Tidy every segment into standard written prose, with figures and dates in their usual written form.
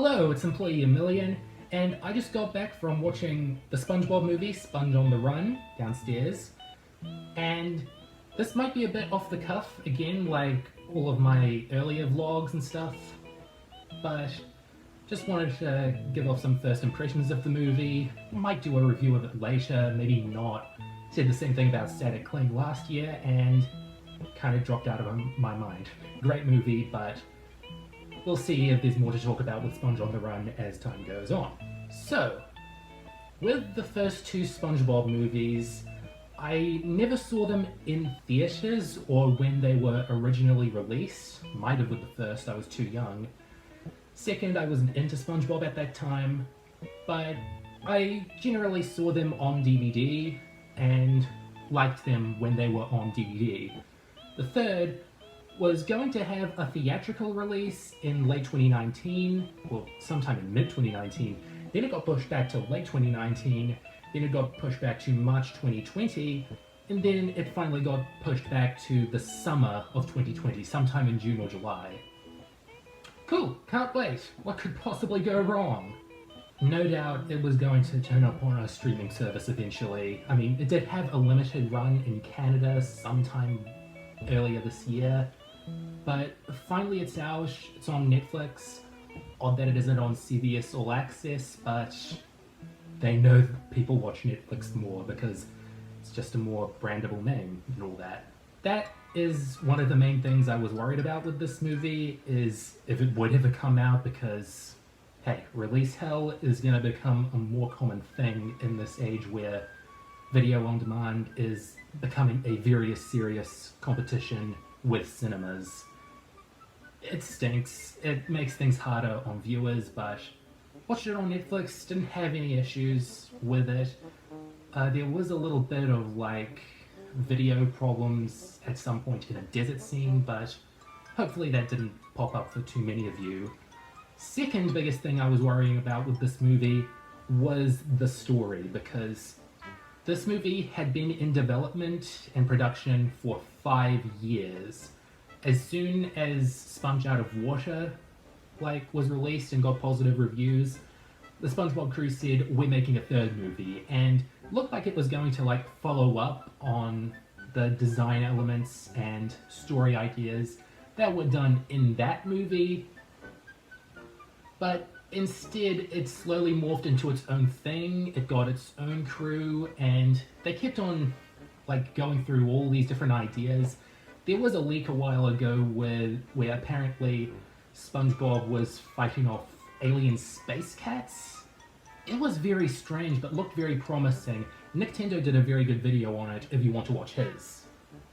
Hello, it's Employee a Million, and I just got back from watching the SpongeBob movie, Sponge on the Run, downstairs. And this might be a bit off the cuff, again, like all of my earlier vlogs and stuff, but just wanted to give off some first impressions of the movie. Might do a review of it later, maybe not. Said the same thing about Static Cling last year, and kind of dropped out of my mind. Great movie, but we'll see if there's more to talk about with Sponge on the Run as time goes on. So, with the first two SpongeBob movies, I never saw them in theatres or when they were originally released. Might have with the first, I was too young. Second, I wasn't into SpongeBob at that time, but I generally saw them on DVD and liked them when they were on DVD. The third was going to have a theatrical release in late 2019, well, sometime in mid-2019, then it got pushed back to late 2019, then it got pushed back to March 2020, and then it finally got pushed back to the summer of 2020, sometime in June or July. Cool, can't wait. What could possibly go wrong? No doubt it was going to turn up on a streaming service eventually. I mean, it did have a limited run in Canada sometime earlier this year, but finally it's out, it's on Netflix. Odd that it isn't on CBS All Access, but they know that people watch Netflix more because it's just a more brandable name and all that. That is one of the main things I was worried about with this movie, is if it would ever come out, because hey, release hell is going to become a more common thing in this age where video on demand is becoming a very serious competition with cinemas. It stinks, it makes things harder on viewers, but watched it on Netflix, didn't have any issues with it. There was a little bit of like video problems at some point in a desert scene, but hopefully that didn't pop up for too many of you. Second biggest thing I was worrying about with this movie was the story, because this movie had been in development and production for 5 years. As soon as Sponge Out of Water was released and got positive reviews, the SpongeBob crew said, we're making a third movie, and looked like it was going to follow up on the design elements and story ideas that were done in that movie, but instead it slowly morphed into its own thing. It got its own crew, and they kept on going through all these different ideas. There was a leak a while ago where apparently SpongeBob was fighting off alien space cats. It was very strange, but looked very promising. Nintendo did a very good video on it if you want to watch his.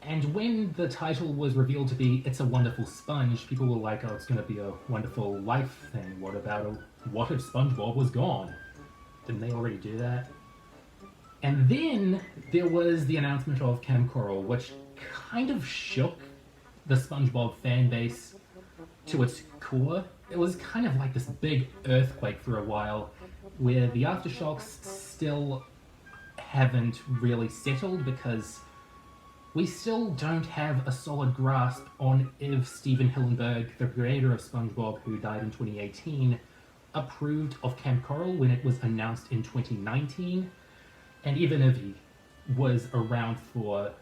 And when the title was revealed to be It's a Wonderful Sponge, people were like, oh, it's going to be a wonderful life thing. What if SpongeBob was gone? Didn't they already do that? And then there was the announcement of Cam Coral, which kind of shook the SpongeBob fan base to its core. It was kind of like this big earthquake for a while, where the aftershocks still haven't really settled, because we still don't have a solid grasp on if Steven Hillenburg, the creator of SpongeBob, who died in 2018, approved of Camp Coral when it was announced in 2019, and even if he was around for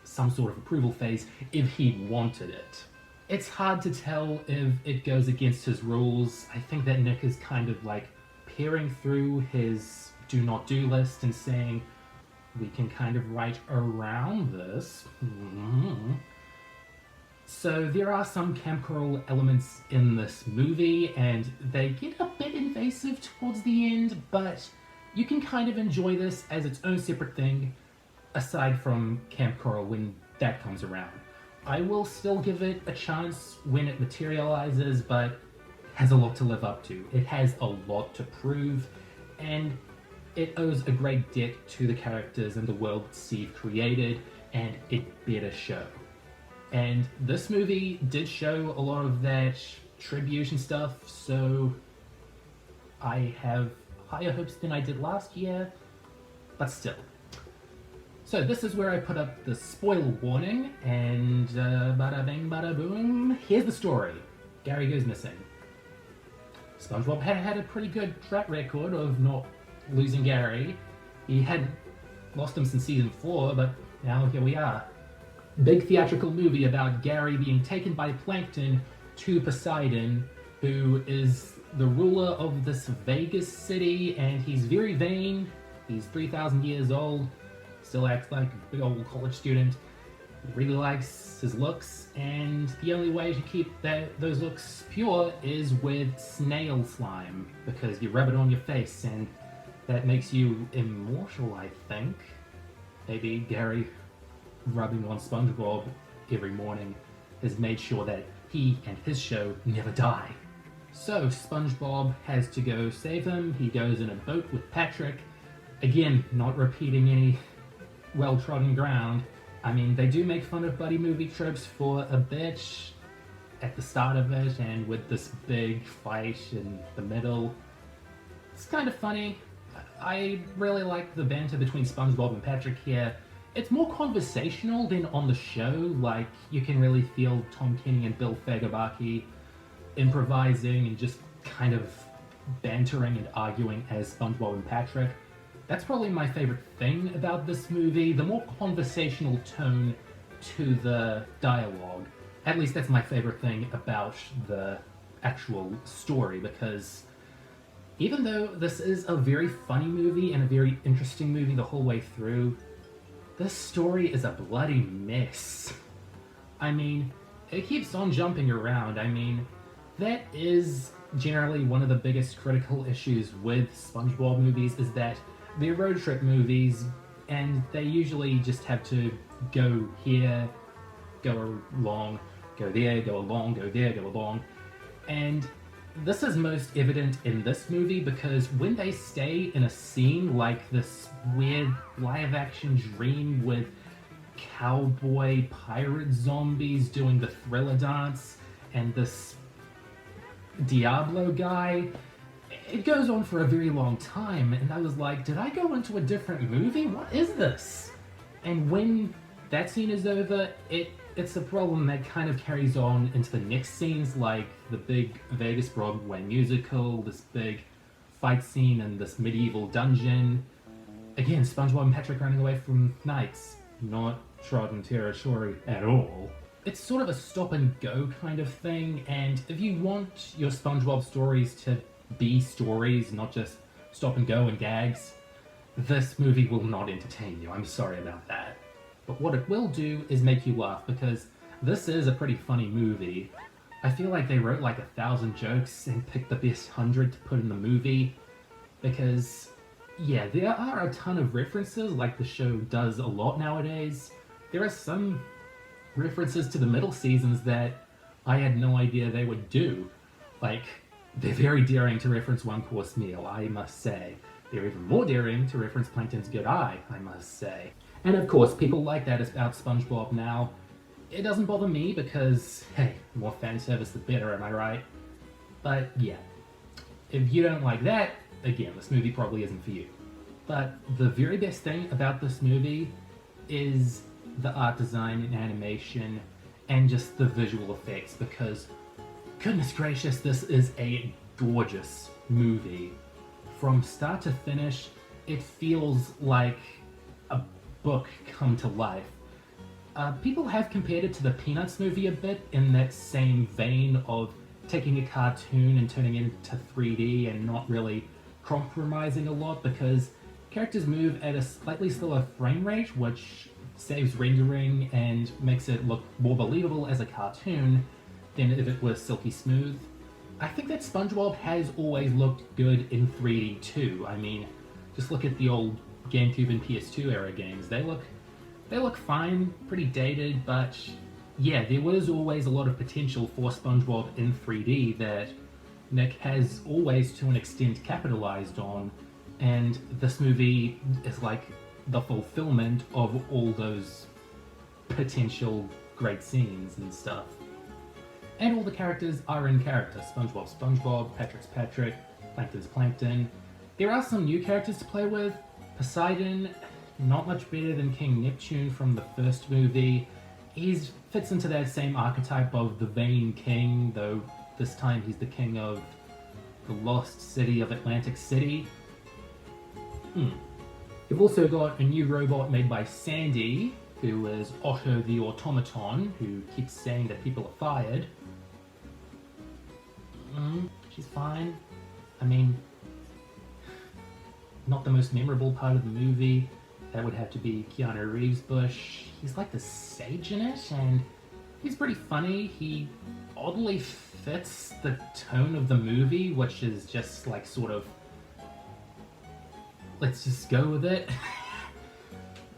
some sort of approval phase, if he wanted it. It's hard to tell if it goes against his rules. I think that Nick is kind of peering through his do not do list and saying, we can kind of write around this. So there are some Camp Coral elements in this movie, and they get a bit invasive towards the end, but you can kind of enjoy this as its own separate thing, aside from Camp Coral when that comes around. I will still give it a chance when it materializes, but it has a lot to live up to. It has a lot to prove, and it owes a great debt to the characters and the world that Steve created, and it better show. And this movie did show a lot of that tribute and stuff, so I have higher hopes than I did last year, but still. So this is where I put up the spoiler warning, and bada bing bada boom, here's the story. Gary goes missing. SpongeBob had a pretty good track record of not losing Gary. He had lost him since season 4, but now here we are. Big theatrical movie about Gary being taken by Plankton to Poseidon, who is the ruler of this Vegas city, and he's very vain. He's 3,000 years old, still acts like a big old college student. He really likes his looks, and the only way to keep those looks pure is with snail slime, because you rub it on your face and that makes you immortal, I think. Maybe Gary rubbing on SpongeBob every morning has made sure that he and his show never die. So SpongeBob has to go save him. He goes in a boat with Patrick. Again, not repeating any well-trodden ground. I mean, they do make fun of buddy movie tropes for a bit at the start of it, and with this big fight in the middle. It's kind of funny. I really like the banter between SpongeBob and Patrick here. It's more conversational than on the show. Like, you can really feel Tom Kenny and Bill Fagabaki improvising and just kind of bantering and arguing as SpongeBob and Patrick. That's probably my favorite thing about this movie, the more conversational tone to the dialogue. At least that's my favorite thing about the actual story, because even though this is a very funny movie and a very interesting movie the whole way through, this story is a bloody mess. I mean, it keeps on jumping around. I mean, that is generally one of the biggest critical issues with SpongeBob movies, is that they're road trip movies, and they usually just have to go here, go along, go there, go along, go there, go along. And this is most evident in this movie because when they stay in a scene like this weird live-action dream with cowboy pirate zombies doing the Thriller dance and this Diablo guy, it goes on for a very long time, and I was like, did I go into a different movie? What is this? And when that scene is over, it's a problem that kind of carries on into the next scenes, like the big Vegas Broadway musical, this big fight scene in this medieval dungeon. Again, SpongeBob and Patrick running away from knights, not trodden territory at all. It's sort of a stop and go kind of thing, and if you want your SpongeBob stories to be stories, not just stop and go and gags, this movie will not entertain you. I'm sorry about that. But what it will do is make you laugh, because this is a pretty funny movie. I feel like they wrote like 1,000 jokes and picked the best 100 to put in the movie, because yeah, there are a ton of references, like the show does a lot nowadays. There are some references to the middle seasons that I had no idea they would do. Like, they're very daring to reference One Course Meal, I must say. They're even more daring to reference Plankton's Good Eye, I must say. And of course, people like that about SpongeBob now. It doesn't bother me because, hey, more fan service the better, am I right? But yeah, if you don't like that, again, this movie probably isn't for you. But the very best thing about this movie is the art design and animation and just the visual effects, because goodness gracious, this is a gorgeous movie. From start to finish, it feels like a book come to life. People have compared it to the Peanuts movie a bit, in that same vein of taking a cartoon and turning it into 3D and not really compromising a lot, because characters move at a slightly slower frame rate, which saves rendering and makes it look more believable as a cartoon than if it was silky smooth. I think that SpongeBob has always looked good in 3D too. I mean, just look at the old GameCube and PS2 era games. They look fine, pretty dated, but yeah, there was always a lot of potential for SpongeBob in 3D that Nick has always to an extent capitalized on, and this movie is like the fulfillment of all those potential great scenes and stuff. And all the characters are in character. SpongeBob's SpongeBob, Patrick's Patrick, Plankton's Plankton. There are some new characters to play with. Poseidon, not much better than King Neptune from the first movie. He fits into that same archetype of the vain king, though this time he's the king of the lost city of Atlantic City. You've also got a new robot made by Sandy, who is Otto the Automaton, who keeps saying that people are fired. She's fine. I mean, not the most memorable part of the movie. That would have to be Keanu Reeves' Bush. He's like the sage in it, and he's pretty funny. He oddly fits the tone of the movie, which is just like sort of, let's just go with it.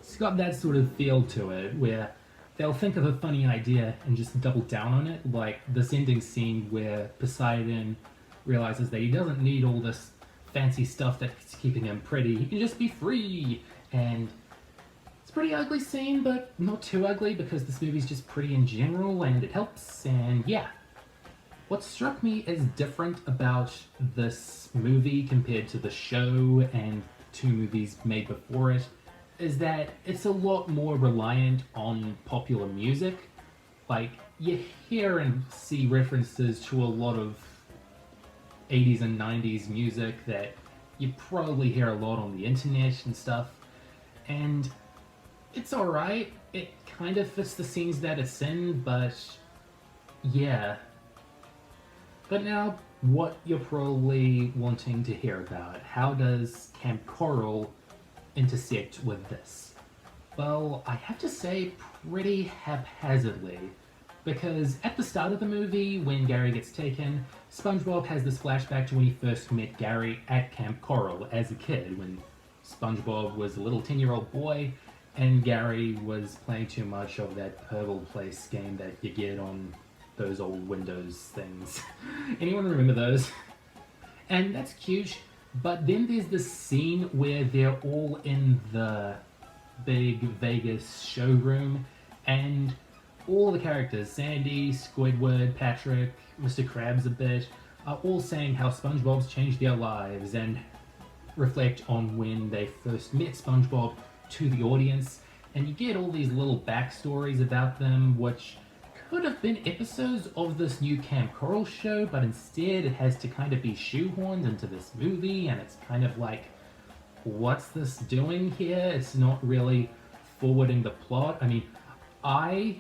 It's got that sort of feel to it, where they'll think of a funny idea and just double down on it, like this ending scene where Poseidon realizes that he doesn't need all this fancy stuff that's keeping him pretty. He can just be free. And it's a pretty ugly scene, but not too ugly because this movie's just pretty in general and it helps. And yeah, what struck me as different about this movie compared to the show and 2 movies made before it is that it's a lot more reliant on popular music. Like, you hear and see references to a lot of 80s and 90s music that you probably hear a lot on the internet and stuff. And it's alright, it kind of fits the scenes that it's in, but yeah. But now, what you're probably wanting to hear about. How does Camp Coral intersect with this? Well, I have to say pretty haphazardly, because at the start of the movie, when Gary gets taken, SpongeBob has this flashback to when he first met Gary at Camp Coral as a kid, when SpongeBob was a little 10-year-old boy, and Gary was playing too much of that Purple Place game that you get on those old Windows things. Anyone remember those? And that's cute, but then there's this scene where they're all in the big Vegas showroom, and all the characters, Sandy, Squidward, Patrick, Mr. Krabs a bit, are all saying how SpongeBob's changed their lives and reflect on when they first met SpongeBob to the audience, and you get all these little backstories about them, which could have been episodes of this new Camp Coral show, but instead it has to kind of be shoehorned into this movie, and it's kind of like, what's this doing here? It's not really forwarding the plot. I mean, I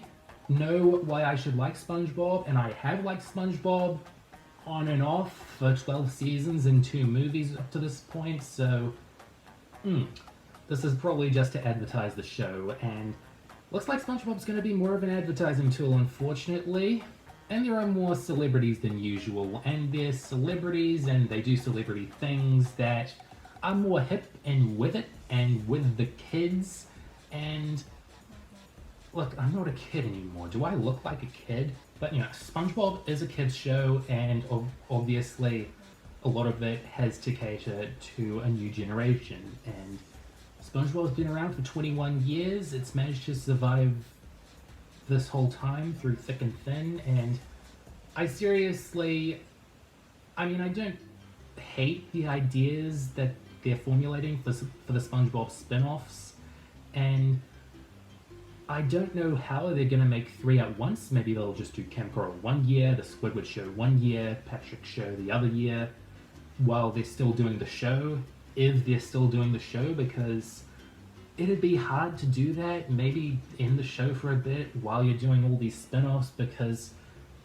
know why I should like SpongeBob, and I have liked SpongeBob on and off for 12 seasons and 2 movies up to this point, so this is probably just to advertise the show, and looks like SpongeBob's going to be more of an advertising tool, unfortunately. And there are more celebrities than usual, and they're celebrities and they do celebrity things that are more hip and with it and with the kids. And look, I'm not a kid anymore. Do I look like a kid? But you know, SpongeBob is a kid's show, and obviously a lot of it has to cater to a new generation. And SpongeBob's been around for 21 years. It's managed to survive this whole time through thick and thin, and I seriously, I mean, I don't hate the ideas that they're formulating for the SpongeBob spin-offs, and I don't know how they're going to make 3 at once. Maybe they'll just do Camp Coral 1 year, the Squidward show 1 year, Patrick show the other year, while they're still doing the show, if they're still doing the show, because it'd be hard to do that, maybe end the show for a bit while you're doing all these spin-offs, because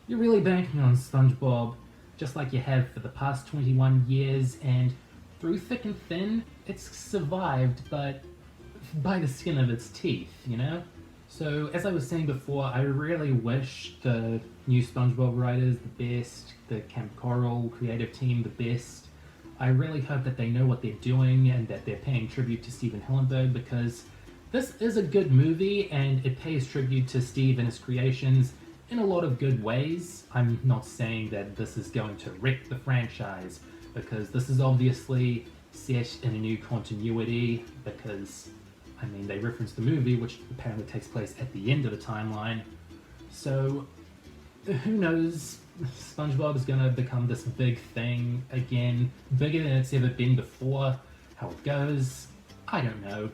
you're really banking on SpongeBob, just like you have for the past 21 years, and through thick and thin, it's survived, but by the skin of its teeth, you know? So, as I was saying before, I really wish the new SpongeBob writers the best, the Camp Coral creative team the best. I really hope that they know what they're doing and that they're paying tribute to Steven Hillenburg, because this is a good movie and it pays tribute to Steve and his creations in a lot of good ways. I'm not saying that this is going to wreck the franchise, because this is obviously set in a new continuity, because, I mean, they reference the movie, which apparently takes place at the end of the timeline. So, who knows? SpongeBob is gonna become this big thing again, bigger than it's ever been before. How it goes, I don't know.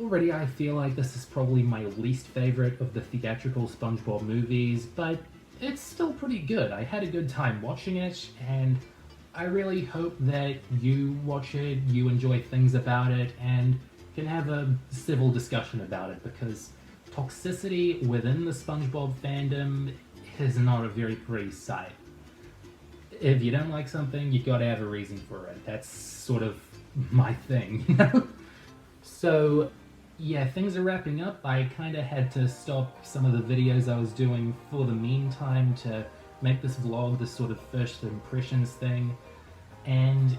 Already I feel like this is probably my least favorite of the theatrical SpongeBob movies, but it's still pretty good. I had a good time watching it, and I really hope that you watch it, you enjoy things about it, and can have a civil discussion about it, because toxicity within the SpongeBob fandom is not a very pretty sight. If you don't like something, you gotta have a reason for it. That's sort of my thing, you know? So, yeah, things are wrapping up. I kinda had to stop some of the videos I was doing for the meantime to make this vlog, this sort of first impressions thing. And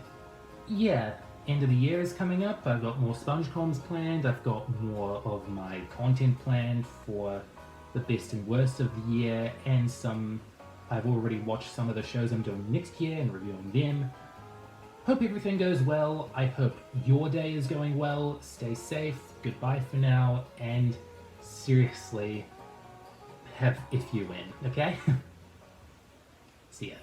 yeah, end of the year is coming up. I've got more SpongeComs planned. I've got more of my content planned for the best and worst of the year, and I've already watched some of the shows I'm doing next year and reviewing them. Hope everything goes well. I hope your day is going well. Stay safe. Goodbye for now. And seriously, have if you win, okay? See ya.